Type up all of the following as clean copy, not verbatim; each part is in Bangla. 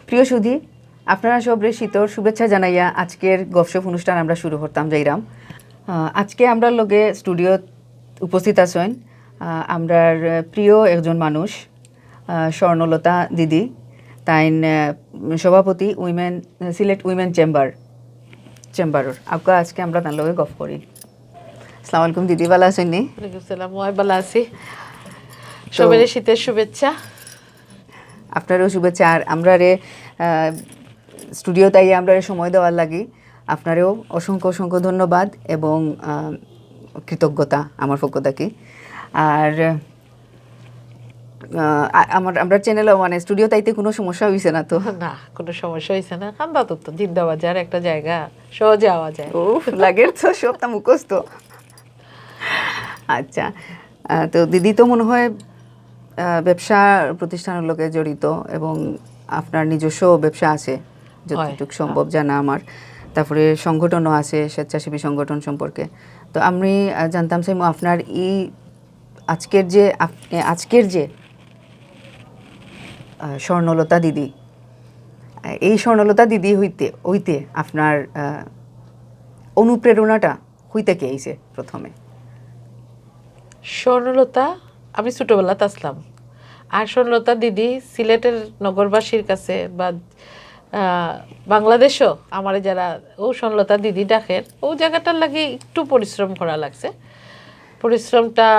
প্রিয় সুধী, আপনারা সবরে শীতর শুভেচ্ছা জানাইয়া আজকের গফসফ অনুষ্ঠান আমরা শুরু করতাম যাইরাম। আজকে আমরা লগে স্টুডিও উপস্থিত আছেন আমরার প্রিয় একজন মানুষ, স্বর্ণলতা দিদি, তাইন সভাপতি উইমেন সিলেট উইমেন চেম্বারর আপকা আজকে আমরা তার লগে গফ করি। আসসালামু আলাইকুম দিদি, ভালো আছেন নি? ওয়ালাইকুম সালাম, মই ভালো আছি। সবাই শীতের শুভেচ্ছা। আপনারও শুভেচ্ছা। আর আমরা রে স্টুডিও তাই আমরা সময় দেওয়ার লাগি আপনারেও অসংখ্য অসংখ্য ধন্যবাদ এবং কৃতজ্ঞতা আমার পক্ষ থেকে। আর আমরা চ্যানেলও মানে স্টুডিও তাইতে কোনো সমস্যা হয়েছে না তো? না, কোনো সমস্যা হয়েছে না। খান্দা তো জিন্দাবাজার একটা জায়গা, সহজে আওয়া যায়। ও লাগের তো সবটা মুখস্থ। আচ্ছা, তো দিদি তো মনে হয় ব্যবসা প্রতিষ্ঠানের লোকে জড়িত এবং আপনার নিজস্ব ব্যবসা আছে যতটুকু সম্ভব জানা আমার। তারপরে সংগঠনও আছে, স্বেচ্ছাসেবী সংগঠন সম্পর্কে। তো আমি জানতাম চাই আপনার এই আজকের যে স্বর্ণলতা দিদি, এই স্বর্ণলতা দিদি হইতে আপনার অনুপ্রেরণাটা হইতে কে আইছে প্রথমে? স্বর্ণলতা আমি ছোটবেলাতে আসলাম, আর স্বর্ণলতা দিদি সিলেটের নগরবাসীর কাছে বা বাংলাদেশও আমার যারা ও স্বর্ণলতা দিদি ডাকের, ও জায়গাটার লাগে একটু পরিশ্রম করা লাগছে। পরিশ্রমটা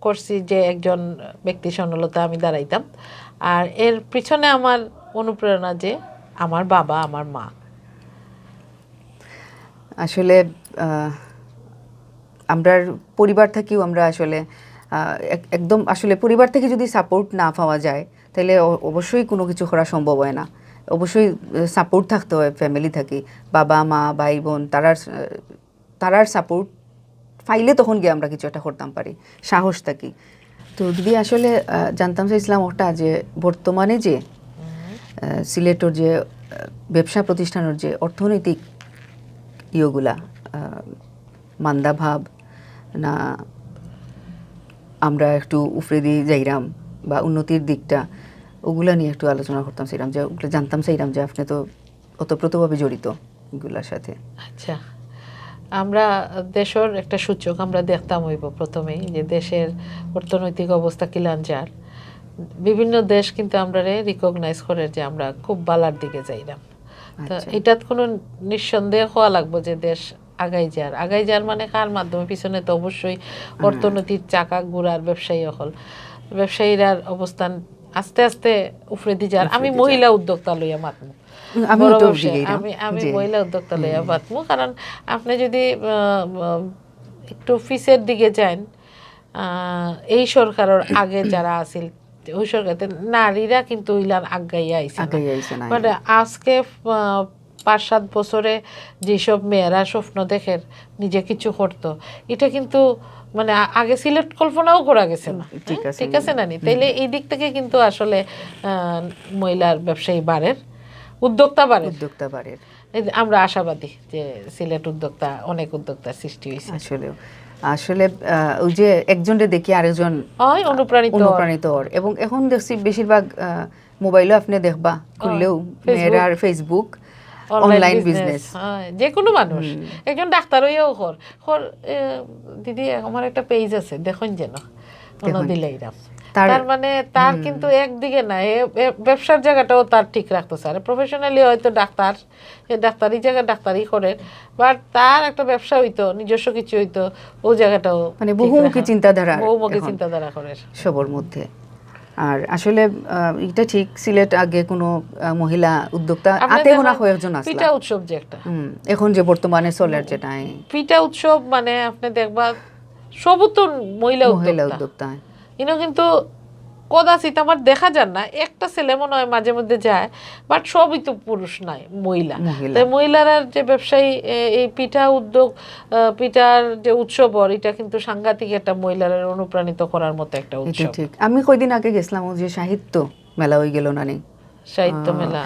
করছি যে একজন ব্যক্তি স্বর্ণলতা আমি দাঁড়াইতাম। আর এর পিছনে আমার অনুপ্রেরণা যে আমার বাবা, আমার মা। আসলে আমরা পরিবার থেকেও আমরা আসলে একদম আসলে পরিবার থেকে যদি সাপোর্ট না পাওয়া যায় তাহলে অবশ্যই কোনো কিছু করা সম্ভব হয় না। অবশ্যই সাপোর্ট থাকতে হয় ফ্যামিলি থেকে, বাবা মা ভাই বোন, তারার সাপোর্ট পাইলে তখন গিয়ে আমরা কিছু একটা করতাম পারি, সাহস থাকি। তো দিদি আসলে জানতাম চাইছিলাম ওটা যে বর্তমানে যে সিলেটের যে ব্যবসা প্রতিষ্ঠানের যে অর্থনৈতিক ইয়েগুলা মান্দা ভাব না আমরা একটু উফরে দিয়ে যাইরাম বা উন্নতির দিকটা, ওগুলা নিয়ে একটু আলোচনা করতাম চাইরাম, যে ওগুলো জানতাম চাইরাম যে আপনি তো ওতপ্রোতভাবে জড়িত এগুলার সাথে। আচ্ছা, আমরা দেশের একটা সূচক আমরা দেখতাম হইব প্রথমেই যে দেশের অর্থনৈতিক অবস্থা কিলাঞ্জার। বিভিন্ন দেশ কিন্তু আমরা রিকগনাইজ করে যে আমরা খুব বালার দিকে যাইলাম। তো এটা কোনো নিঃসন্দেহ হওয়া লাগবো যে দেশ আগাই যার মানে কার মাধ্যমে? পিছনে তো অবশ্যই অর্থনীতির চাকা ঘুরার ব্যবসায়ীরার অবস্থান আস্তে আস্তে উফরে দি যার। আমি মহিলা উদ্যোক্তা লইয়া মাতমু, আমি মহিলা উদ্যোক্তা লইয়া মাতমু। কারণ আপনি যদি একটু ফিসের দিকে যান, এই সরকারের আগে যারা আছিল ওই সরকারতে নারীরা কিন্তু ইলার আগাইয়া আইছে। মানে আজকে 5-7 বছরে যেসব মেয়েরা স্বপ্ন দেখে নিজে কিছু করতো, এটা কিন্তু মানে আগে সিলেট কল্পনাও করা গেছে না। ঠিক আছে না? তাইলে এই দিক থেকে কিন্তু আসলে মহিলার ব্যবসায়ী উদ্যোক্তা বাড়ে। আমরা আশাবাদী যে সিলেট অনেক উদ্যোক্তার সৃষ্টি হয়েছে। আসলে ওই যে একজনকে দেখি আরেকজন অনুপ্রাণিত এবং এখন দেখছি বেশিরভাগ মোবাইলে আপনি দেখবা খুললেও মেয়েরার ফেসবুক অনলাইন বিজনেস, যে কোনো মানুষ একজন ডাক্তার হইয়াও দিদি আমার একটা পেজ আছে দেখুন যেন দিলাইরাম। তার মানে তার কিন্তু একদিকে না, ব্যবসার জায়গাটাও তার ঠিক রাখতো স্যার। প্রফেশনালি হয়তো ডাক্তারি জায়গা ডাক্তারি করে, বাট তার একটা ব্যবসা হইতো, নিজস্ব কিছু হইতো, ও জায়গাটাও মানে বহুমুখী চিন্তাধারা করে সবার মধ্যে। আর আসলে এটা ঠিক, সিলেট আগে কোনো মহিলা উদ্যোক্তা আতে গোনা কয়েকজন আসলা। পিঠা উৎসব যে একটা এখন যে বর্তমানে চলের যেটা পিঠা উৎসব, মানে আপনি দেখবা সবও তো মহিলা উদ্যোক্তা। কিন্তু কদাচিৎ আমার দেখা যান না, একটা ছেলে মনে হয় মাঝে মধ্যে যায়, বাট সবই তো পুরুষ নাই, মহিলা। তাই মহিলারা যে ব্যবসায়ী এই পিঠার যে উৎসব, এটা কিন্তু সাংঘাতিক একটা মহিলারা অনুপ্রাণিত করার মতো একটা উৎসব। ঠিক, আমি কয়দিন আগে গেছিলাম যে সাহিত্য মেলা হয়ে গেল না, সাহিত্য মেলা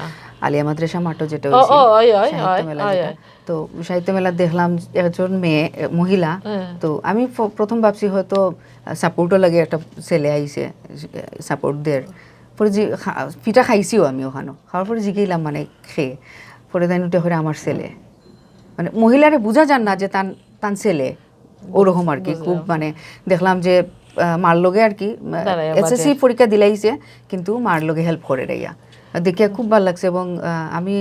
আলিয়া মাদ্রাসা মাঠও যেটা তো সাহিত্য মেলা দেখলাম একজন মহিলা। তো আমি প্রথম ভাবছি হয়তো সাপোর্টও লাগে, একটা ছেলে আইছে সাপোর্ট দের, পরে যে পিঠা খাইছিও আমি ওখানে, খাওয়ার পরে জিগেইলাম মানে খেয়ে, পরে তাই উঠে করে আমার ছেলে, মানে মহিলারে বোঝা যান না যে তান ছেলে ওরকম আর কি। খুব মানে দেখলাম যে মার লগে আর কি এসএসসি পরীক্ষা দিলাইছে কিন্তু মার লগে হেল্প করে রাইয়া, দেখে খুব ভালো লাগছে। এবং আমি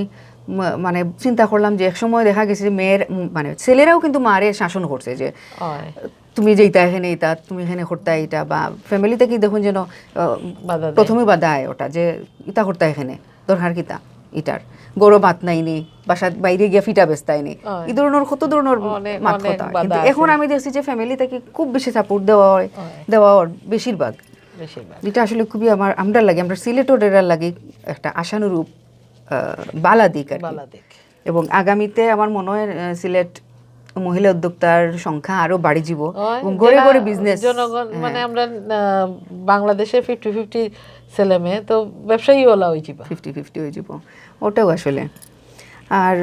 মানে চিন্তা করলাম যে একসময় দেখা গেছে যে মেয়ের মানে ছেলেরাও কিন্তু মারে শাসন করছে যে তুমি যে ইটা এখানে ইটা তুমি এখানে করতে এটা, বা ফ্যামিলিতে কি দেখুন যেন প্রথমে বাধায় ওটা যে ইটা করতে এখানে দরকার কিতা ইটার গরো ভাত নাইনি, বাসা বাইরে গিয়া ফিটা বেস্তাইনি, এই ধরনের কত ধরনের মাত কথা। কিন্তু এখন আমি দেখছি যে ফ্যামিলি থেকে খুব বেশি সাপোর্ট দেওয়া হয় বেশিরভাগ, যেটা আসলে খুবই আমরা লাগে, আমরা সিলেটের লাগে একটা আশানুরূপ বালা দিক আর কি। এবং আগামীতে আমার মনে হয় সিলেট মহিলা উদ্যোক্তার সংখ্যা আরো বাড়ি যাব এবং গড়ে গড়ে বিজনেস জনগণ মানে আমরা বাংলাদেশে 50-50 ছেলে মেয়ে তো ব্যবসায়ী ওলা হয়ে যাব, 50-50 হয়ে যাব ওটাও আসলে। আর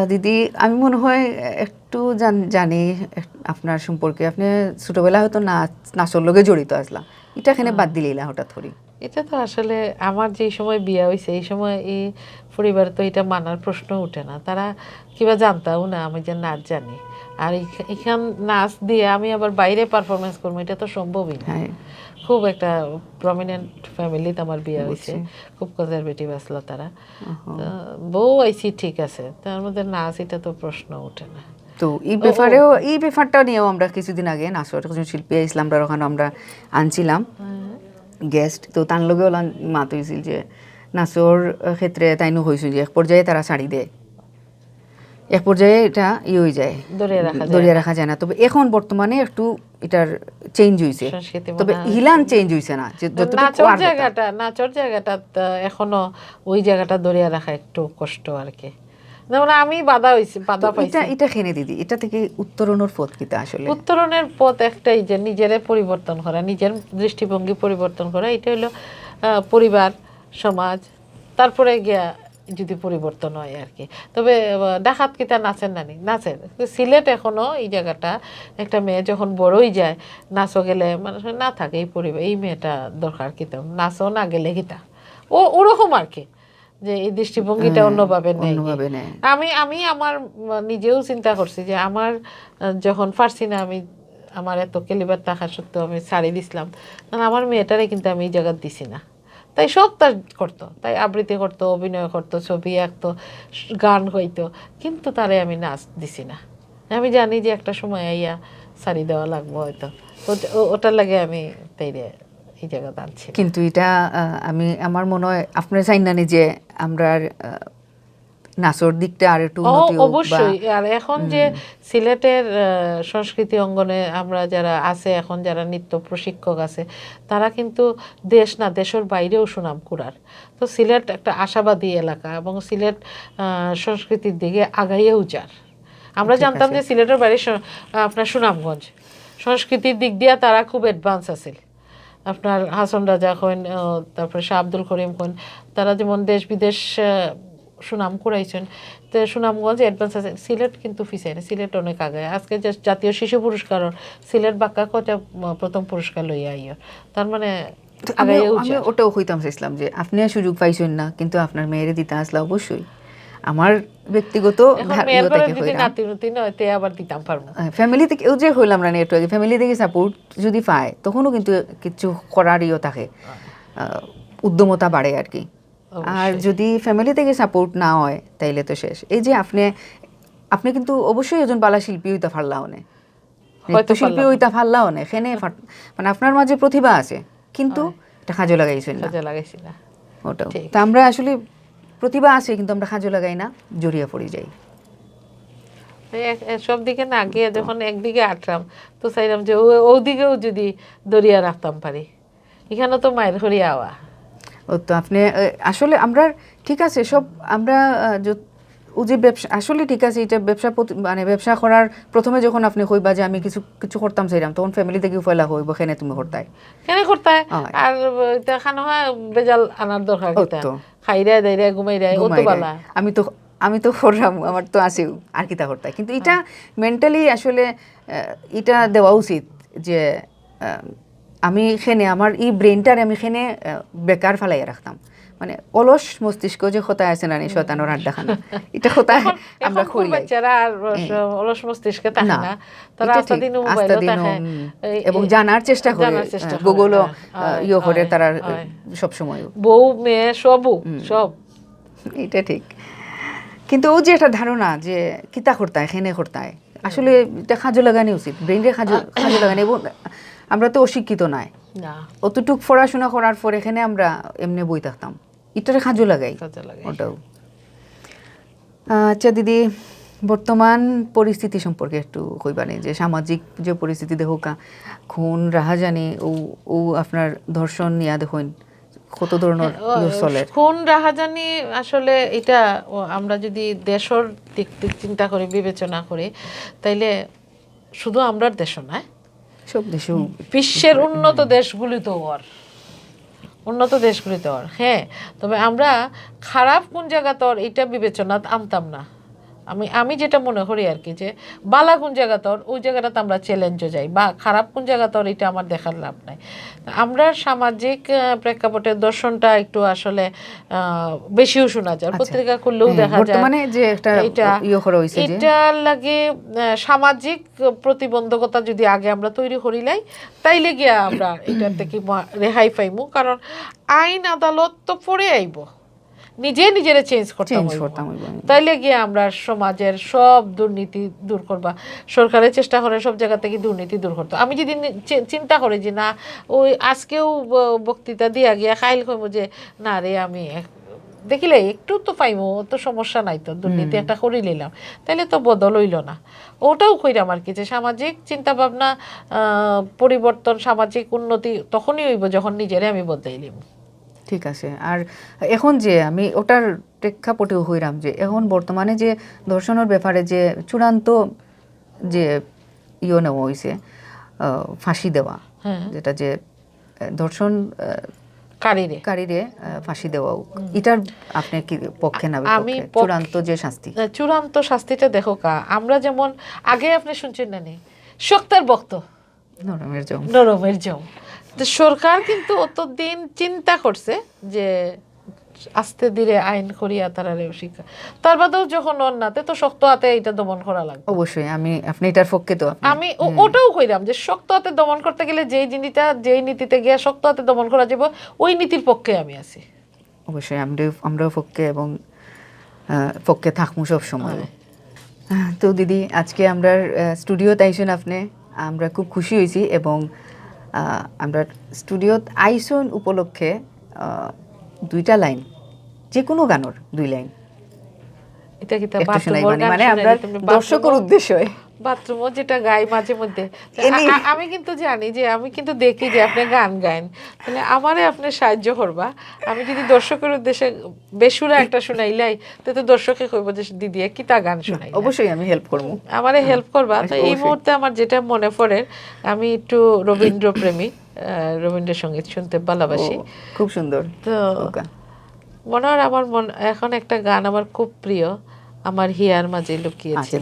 দিদি আমি মনে হয় একটু জানি আপনার সম্পর্কে, আপনি ছোটবেলা হয়তো নাচের লগে জড়িত আসলাম, এটা এখানে বাদ দিলেইলা হঠাৎ করে? এটা তো আসলে আমার যে সময় বিয়া হয়েছে এই সময় এই পরিবার তো এটা মানার প্রশ্ন উঠে না, তারা কিবা জানতাও না আমি যে নাচ জানি, আর এখান নাচ দিয়ে আমি আবার বাইরে পারফরমেন্স করবো এটা তো সম্ভবই না। খুব একটা প্রমিনেন্ট ফ্যামিলিতে আমার বিয়ে হয়েছে, খুব কনজারভেটিভ আসলো তারা, বউ আইসি ঠিক আছে, তার মধ্যে নাচ এটা তো প্রশ্ন ওঠে না। তো এই ব্যাপারটা নিয়েও আমরা কিছুদিন আগে নাচের শিল্পী ইসলামরা ওখানে আমরা আনছিলাম গেস্ট, তো তার লগেও মাত হয়েছিল যে নাচের ক্ষেত্রে তাইনো হয়েছিল যে এক পর্যায়ে তারা শাড়ি দেয়, এক পর্যায়ে এটা হয়ে যায় দরিয়া রাখা যায় না। তবে এখন বর্তমানে একটু এটার চেঞ্জ হয়েছে, তবে হিলান চেঞ্জ হয়েছে না, নাচর জায়গাটা এখনো ওই জায়গাটা দরিয়া রাখা একটু কষ্ট আর কি। যেমন আমি বাধা পাইছি। এটা খেনে দিদি, এটা থেকে উত্তরণের পথ কিটা? আসলে উত্তরণের পথ একটাই যে নিজেরে পরিবর্তন করা, নিজের দৃষ্টিভঙ্গি পরিবর্তন করা, এটা হলো পরিবার সমাজ, তারপরে গিয়া যদি পরিবর্তন হয় আর কি। তবে ডাকাত কিতা নাচেন নানি নাচেন, সিলেট এখনো এই জায়গাটা একটা মেয়ে যখন বড়ই যায় নাচও গেলে মানুষ না থাকে এই পরিবার এই মেয়েটা দরকার কিতা নাচও না গেলে কিতা ওরকম আর কি, যে এই দৃষ্টিভঙ্গিটা অন্যভাবে নেই। আমি আমার নিজেও চিন্তা করছি যে আমার যখন পারছি না, আমার এত কেলিবার থাকা সত্ত্বেও আমি ছাড়ি দিছিলাম, আমার মেয়েটারে কিন্তু আমি এই জায়গা দিছি না, তাই সব তার করতো, তাই আবৃত্তি করতো, অভিনয় করতো, ছবি আঁকতো, গান হইতো, কিন্তু তারে আমি নাচ দিছি না। আমি জানি যে একটা সময় আইয়া ছাড়ি দেওয়া লাগবো হয়তো, ওটার লাগে আমি তাইরে এই জায়গা আনছি। কিন্তু এটা আমার মনে হয় আপনার চাই না যে আমরা নাচের দিকটা আর একটু অবশ্যই। আর এখন যে সিলেটের সংস্কৃতি অঙ্গনে আমরা যারা আছে এখন যারা নৃত্য প্রশিক্ষক আছে তারা কিন্তু দেশ না দেশের বাইরেও সুনাম কুড়ার। তো সিলেট একটা আশাবাদী এলাকা এবং সিলেট সংস্কৃতির দিকে আগাইয়েও যার। আমরা জানতাম যে সিলেটের বাইরে আপনার সুনামগঞ্জ সংস্কৃতির দিক দিয়ে তারা খুব অ্যাডভান্স আছে। আপনার হাসন রাজা কইন, তারপরে শাহ আব্দুল করিম কইন, তারা যেমন দেশ বিদেশ সুনাম কুড়াইছেন, তো সুনামগঞ্জ অ্যাডভান্স আছে। সিলেট কিন্তু পিছায় না, সিলেট অনেক আগে। আজকে যে জাতীয় শিশু পুরস্কার সিলেট বাক্কা কটা প্রথম পুরস্কার লইয়া আইয়া, তার মানে আমি ওটাও হইতাম চাইছিলাম যে আপনি সুযোগ পাইছেন না, কিন্তু আপনার মেয়েরে দিতে আসলে অবশ্যই আমার ব্যক্তিগত ফ্যামিলি থেকে যে হইলাম না একটু আগে, ফ্যামিলি থেকে সাপোর্ট যদি পায় তখনও কিন্তু কিছু করারইও থাকে, উদ্যমতা বাড়ে আর কি। আর যদি ফ্যামিলি থেকে সাপোর্ট না হয় তাইলে তো শেষ। এই যে আপনি কিন্তু অবশ্যই একজন বালা শিল্পী হইতে পারলাও না, নৃত্যশিল্পী হইতে পারলাও না, এখানে মানে আপনার মাঝে প্রতিভা আছে কিন্তু এটা কাজে লাগাইছেন না, ওটাও। তা আমরা আসলে প্রতিভা আছে কিন্তু আমরা কাজে লাগাই না, জড়িয়ে পড়ে যাই সব দিকে না গিয়ে। যখন একদিকে আটলাম তো চাইলাম যে ওদিকেও যদি দরিয়া রাখতাম পারি, এখানে তো মায়ের ঘরে আওয়া। ও তো আপনি আসলে আমরা ঠিক আছে সব আমরা ও যে ব্যবসা আসলে ঠিক আছে, এটা ব্যবসা মানে ব্যবসা করার প্রথমে যখন আপনি কইবা যে আমি কিছু করতাম চাইলাম, তখন ফ্যামিলি থেকে ফয়লা হইব কেন তুমি করতাই আর দেখানো হয় বেজাল আনার দরকার খাইরা দাইরা ঘুমাইরা ও তো বালা। আমি তো করলাম, আমার তো আছেও আর কিতা করতাই, কিন্তু এটা মেন্টালি আসলে এটা দেওয়া উচিত যে আমি এখানে আমার এই ব্রেনটার আমি এখানে বেকার ফালাইয়া রাখতাম, মানে অলস মস্তিষ্ক যে খোতায় আছে না শয়তানোর আড্ডা খানা, এটা খোতায় আমরা করি বাচ্চারা আর অলস মস্তিষ্কে থাকে না, তারা আস্তা দিন মোবাইল থাকে এবং জানার চেষ্টা করে, গুগলও ইয়ে করে তারা সব সময়, বউ মেয়ে সব, এটা ঠিক। কিন্তু ও যে একটা ধারণা যে কিতা করতায় এখানে করতায়, আসলে এটা খাজো লাগানি উচিত, ব্রেনকে খাজো লাগানি। এবং আমরা তো অশিক্ষিত নাই, অতটুক পড়াশোনা করার পর এখানে আমরা এমনি বই থাকতাম, এটারে খাজো লাগাই ওটাও। আচ্ছা দিদি, বর্তমান পরিস্থিতি সম্পর্কে একটু কইবানি, যে সামাজিক যে পরিস্থিতি দেখোকা খুন রাহাজানি ও আপনার ধর্ষণ নিয়া দেখুন কত ধরনের চলে খুন রাহাজানি। আসলে এটা আমরা যদি দেশের দিক চিন্তা করি, বিবেচনা করি, তাইলে শুধু আমরার দেশ নয়, সব দেশেও, বিশ্বের উন্নত দেশগুলিতে হ্যাঁ। তবে আমরা খারাপ কোন জায়গাতে এটা বিবেচনা আনতাম না। আমি যেটা মনে করি আর কি, যে বালা কোন জায়গাতে ওই জায়গাটাতে আমরা চ্যালেঞ্জে যাই, বা খারাপ কোন জায়গাতে এটা আমার দেখার লাভ নাই। আমরা সামাজিক প্রেক্ষাপটে দর্শনটা একটু আসলে বেশিও শোনা যায়, পত্রিকা করলেও দেখা যায়। মানে যে এটার লাগে সামাজিক প্রতিবন্ধকতা যদি আগে আমরা তৈরি করিলাই, তাইলে গিয়া আমরা এটার থেকে রেহাই পাইমু। কারণ আইন আদালত তো পড়ে আইব, নিজেরা চেঞ্জ করতাম, তাইলে গিয়ে আমরা সমাজের সব দুর্নীতি দূর করবা। সরকারের চেষ্টা করে সব জায়গা থেকে দুর্নীতি দূর করতো। আমি যদি চিন্তা করি যে না, ওই আজকেও বক্তৃতা দিয়া গিয়া খাইল কইব যে না রে, আমি দেখিলে একটু তো পাইমো, তো সমস্যা নাই, তো দুর্নীতি একটা করে নিলাম, তাইলে তো বদল হইল না। ওটাও কইরাম আর কি, যে সামাজিক চিন্তা ভাবনা পরিবর্তন, সামাজিক উন্নতি তখনই হইব যখন নিজেরে আমি বদলাইলিম। ঠিক আছে। আর এখন যে আমি ওটার প্রেক্ষাপটেও হইলাম যে এখন বর্তমানে যে ধর্ষণের ব্যাপারে যে চূড়ান্ত যে নেওয়া হয়েছে, ফাঁসি দেওয়া, যেটা যে ধর্ষণ কারীরে ফাঁসি দেওয়াও, এটার আপনি কি পক্ষে না চূড়ান্ত যে শাস্তি? চূড়ান্ত শাস্তিটা দেখো কা, আমরা যেমন আগে আপনি শুনছেন না, শক্তের বক্ত নরমের জম। সরকার কিন্তু অতদিন চিন্তা করছে যে আস্তে ধীরে আইন করিয়া তারা শিক্ষা, তার বাদেও যখন অন্যাতে তো শক্ত হাতে এটা দমন করা লাগবে। অবশ্যই আপনি এটার পক্ষে, তো আমি ওটাও কইরাম যে শক্ত হাতে দমন করতে গেলে যেই নীতিতে গিয়া শক্ত হাতে দমন করা যাব, ওই নীতির পক্ষে আমি আছি। অবশ্যই আমরাও পক্ষে, এবং পক্ষে থাকবো সব সময়। তো দিদি, আজকে আমরা স্টুডিওতে আইসেন আপনি, আমরা খুব খুশি হয়েছি। এবং আমরা স্টুডিওত আইসন উপলক্ষে দুইটা লাইন, যে কোনো গানের 2 লাইন এটা কি মানে আমরা দর্শকের উদ্দেশ্যে বাথরুমও যেটা গাই মাঝে মধ্যে। আমি কিন্তু জানি যে, আমি কিন্তু দেখি যে আপনি গান গান, তাহলে আমারে আপনি সাহায্য করবা। আমি যদি দর্শকের উদ্দেশ্যে বেসুরা একটা শুনাইলাই, তো দর্শকে কইব যে দিদি কি তা গান শুনাই। অবশ্যই আমি হেল্প করব, আমারে হেল্প করবা। তো এই মুহূর্তে আমার যেটা মনে পড়ে, আমি একটু রবীন্দ্র প্রেমী, রবীন্দ্রসঙ্গীত শুনতে ভালোবাসি। খুব সুন্দর। তো মনে হয় আমার এখন একটা গান আমার খুব প্রিয়, আমার হিয়ার মাঝে লুকিয়েছে।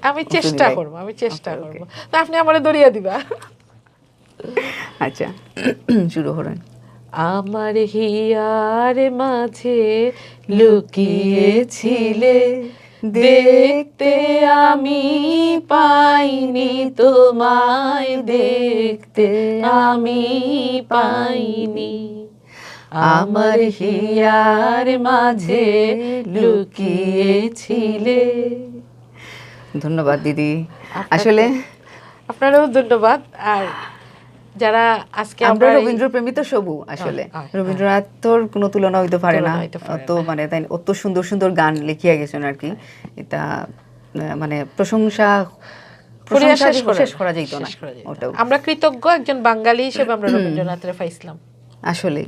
আমি চেষ্টা করব, তা আপনি আমারে দরিয়া দিবা। আচ্ছা, শুরু করেন। আমার হিয়ার মাঝে লুকিয়েছিলে, দেখতে আমি পাইনি তোমায়, দেখতে আমি পাইনি, আমার হিয়ার মাঝে লুকিয়েছিলে। ধন্যবাদ দিদি, আসলে আপনারও ধন্যবাদ। আর যারা আজকে আমরা রবীন্দ্র প্রেমী তো সবু, আসলে রবীন্দ্রনাথের কোনো তুলনা হইতে পারে না। তো মানে তাই অত সুন্দর সুন্দর গান লিখিয়া গেছেন আর কি, এটা মানে প্রশংসা শেষ করা যেত না। ওটাও আমরা কৃতজ্ঞ, একজন বাঙালি হিসেবে আমরা রবীন্দ্রনাথের পাইছিলাম। আসলে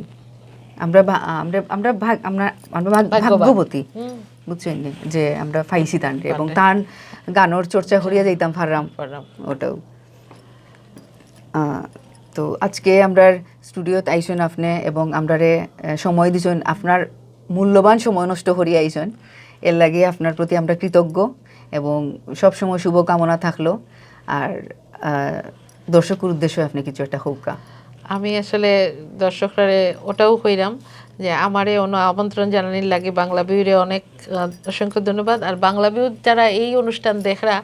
আমরা ভাগ্যবতী, বুঝছেন যে আমরা পাইছি তান, এবং তার গানের চর্চা করিয়া যাইতাম ফাররাম ওটাও। তো আজকে আমরা স্টুডিওতে আইসেন আপনি, এবং আমরারে সময় দিছেন, আপনার মূল্যবান সময় নষ্ট করিয়া আইসেন, এর লাগে আপনার প্রতি আমরা কৃতজ্ঞ, এবং সবসময় শুভকামনা থাকলো। আর দর্শকের উদ্দেশ্যে আপনি কিছু একটা হোকা। আমি আসলে দর্শকরা ওটাও কইরাম যে আমারে আমন্ত্রণ জানানির লাগে বাংলা বিউরে অনেক অসংখ্য ধন্যবাদ। আর বাংলা বিউ যারা এই অনুষ্ঠান দেখরা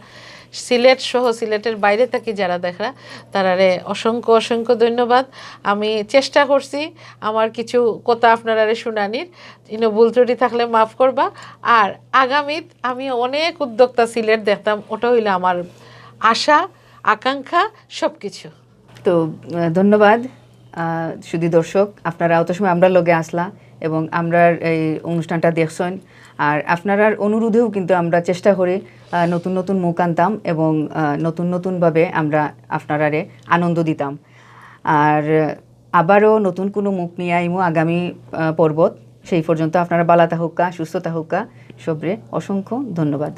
সিলেট সহ সিলেটের বাইরে থাকি যারা দেখরা তারারে অসংখ্য অসংখ্য ধন্যবাদ। আমি চেষ্টা করছি আমার কিছু কথা আপনারা শুনানির, ভুল ত্রুটি থাকলে মাফ করবা। আর আগামীত আমি অনেক উদ্যোক্তা সিলেট দেখতাম, ওটা হইলে আমার আশা আকাঙ্ক্ষা সব কিছু। তো ধন্যবাদ শুধু দর্শক, আপনারা অত সময় আমরা লগে আসলা এবং আমরা এই অনুষ্ঠানটা দেখছেন। আর আপনার অনুরোধেও কিন্তু আমরা চেষ্টা করি নতুন নতুন মুখ আনতাম এবং নতুন নতুনভাবে আমরা আপনারারে আনন্দ দিতাম। আর আবারও নতুন কোনো মুখ নিয়ে আইমু আগামী পর্বত। সেই পর্যন্ত আপনারা বালা থাকুকা, সুস্থ থাকুকা, সবরে অসংখ্য ধন্যবাদ।